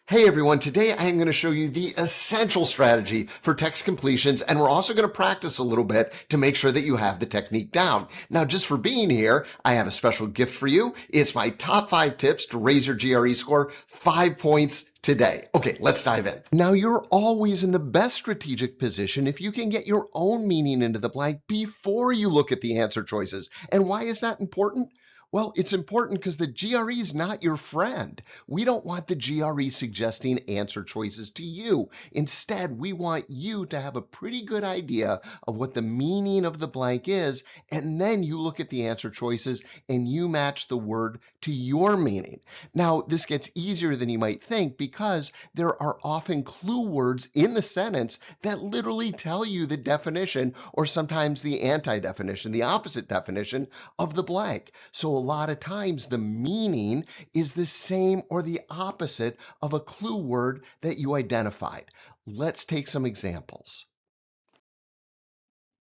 Hey everyone, today I am going to show you the essential strategy for text completions, and we're also going to practice a little bit to make sure that you have the technique down. Now, just for being here, I have a special gift for you. It's my top 5 tips to raise your GRE score 5 points today. Okay, let's dive in. Now, you're always in the best strategic position if you can get your own meaning into the blank before you look at the answer choices. And why is that important? Well, it's important because the GRE is not your friend. We don't want the GRE suggesting answer choices to you. Instead, we want you to have a pretty good idea of what the meaning of the blank is, and then you look at the answer choices and you match the word to your meaning. Now, this gets easier than you might think because there are often clue words in the sentence that literally tell you the definition, or sometimes the anti-definition, the opposite definition of the blank. So a lot of times the meaning is the same or the opposite of a clue word that you identified. Let's take some examples.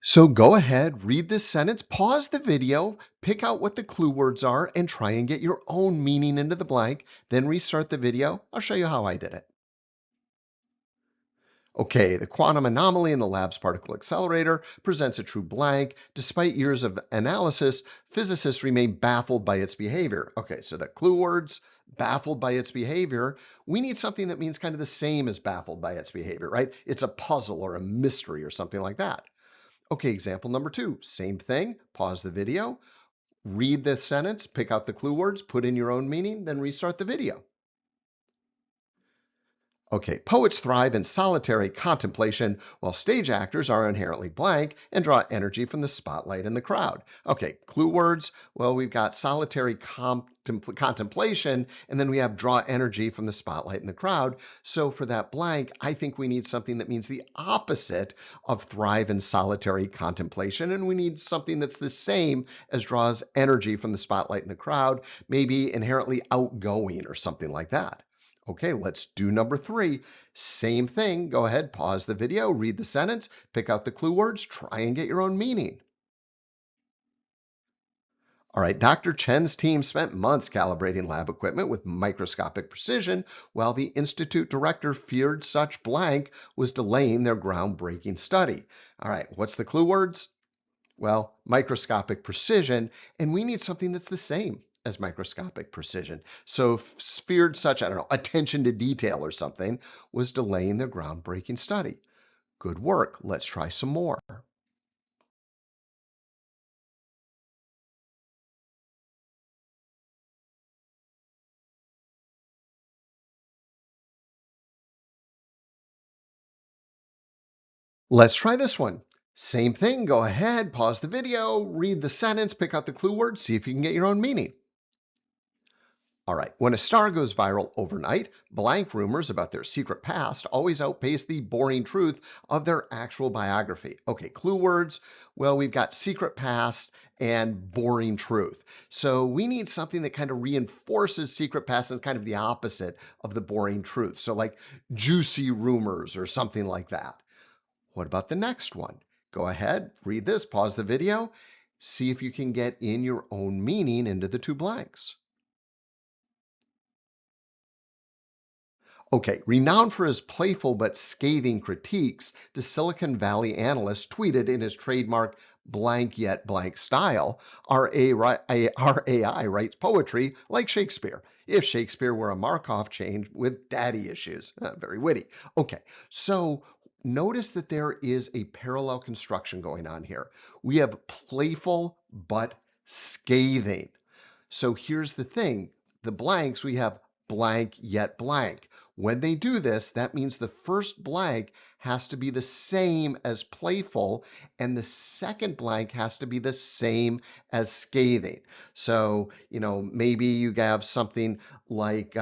So go ahead, read this sentence, pause the video, pick out what the clue words are, and try and get your own meaning into the blank. Then restart the video. I'll show you how I did it. Okay, the quantum anomaly in the lab's particle accelerator presents a true blank. Despite years of analysis, physicists remain baffled by its behavior. Okay, so the clue words, baffled by its behavior. We need something that means kind of the same as baffled by its behavior, right? It's a puzzle or a mystery or something like that. Okay, example number 2, same thing. Pause the video, read the sentence, pick out the clue words, put in your own meaning, then restart the video. Okay, poets thrive in solitary contemplation, while stage actors are inherently blank and draw energy from the spotlight and the crowd. Okay, clue words. Well, we've got solitary contemplation, and then we have draw energy from the spotlight and the crowd. So for that blank, I think we need something that means the opposite of thrive in solitary contemplation, and we need something that's the same as draws energy from the spotlight and the crowd, maybe inherently outgoing or something like that. Okay, let's do number 3. Same thing. Go ahead, pause the video, read the sentence, pick out the clue words, try and get your own meaning. All right, Dr. Chen's team spent months calibrating lab equipment with microscopic precision, while the institute director feared such blank was delaying their groundbreaking study. All right, what's the clue words? Well, microscopic precision, and we need something that's the same as microscopic precision. So feared such, I don't know, attention to detail or something was delaying their groundbreaking study. Good work. Let's try some more. Let's try this one. Same thing. Go ahead, pause the video, read the sentence, pick out the clue word, see if you can get your own meaning. All right, when a star goes viral overnight, blank rumors about their secret past always outpace the boring truth of their actual biography. Okay, clue words. Well, we've got secret past and boring truth. So we need something that kind of reinforces secret past and kind of the opposite of the boring truth. So like juicy rumors or something like that. What about the next one? Go ahead, read this, pause the video, see if you can get in your own meaning into the 2 blanks. Okay, renowned for his playful but scathing critiques, the Silicon Valley analyst tweeted in his trademark blank yet blank style, our AI writes poetry like Shakespeare. If Shakespeare were a Markov chain with daddy issues. Very witty. Okay, so notice that there is a parallel construction going on here. We have playful but scathing. So here's the thing. The blanks, we have blank yet blank. When they do this, that means the first blank has to be the same as playful, and the second blank has to be the same as scathing. So, maybe you have something like,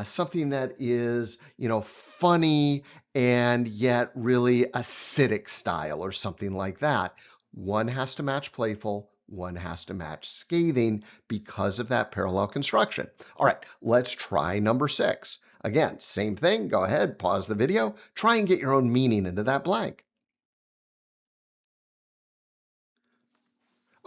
something that is, funny and yet really acidic style or something like that. One has to match playful, one has to match scathing because of that parallel construction. All right, let's try number 6. Again, same thing. Go ahead, pause the video, try and get your own meaning into that blank.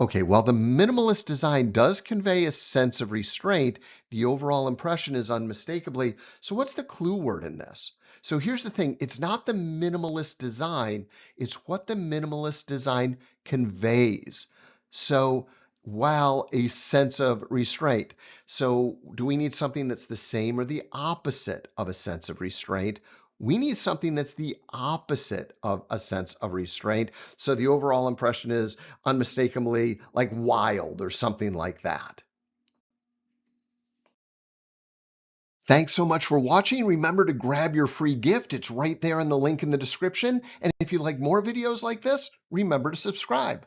Okay, while the minimalist design does convey a sense of restraint, the overall impression is unmistakably. So, what's the clue word in this? So, here's the thing, it's not the minimalist design, it's what the minimalist design conveys. So, while a sense of restraint. So, do we need something that's the same or the opposite of a sense of restraint? We need something that's the opposite of a sense of restraint. So, the overall impression is unmistakably like wild or something like that. Thanks so much for watching. Remember to grab your free gift. It's right there in the link in the description. And if you like more videos like this, remember to subscribe.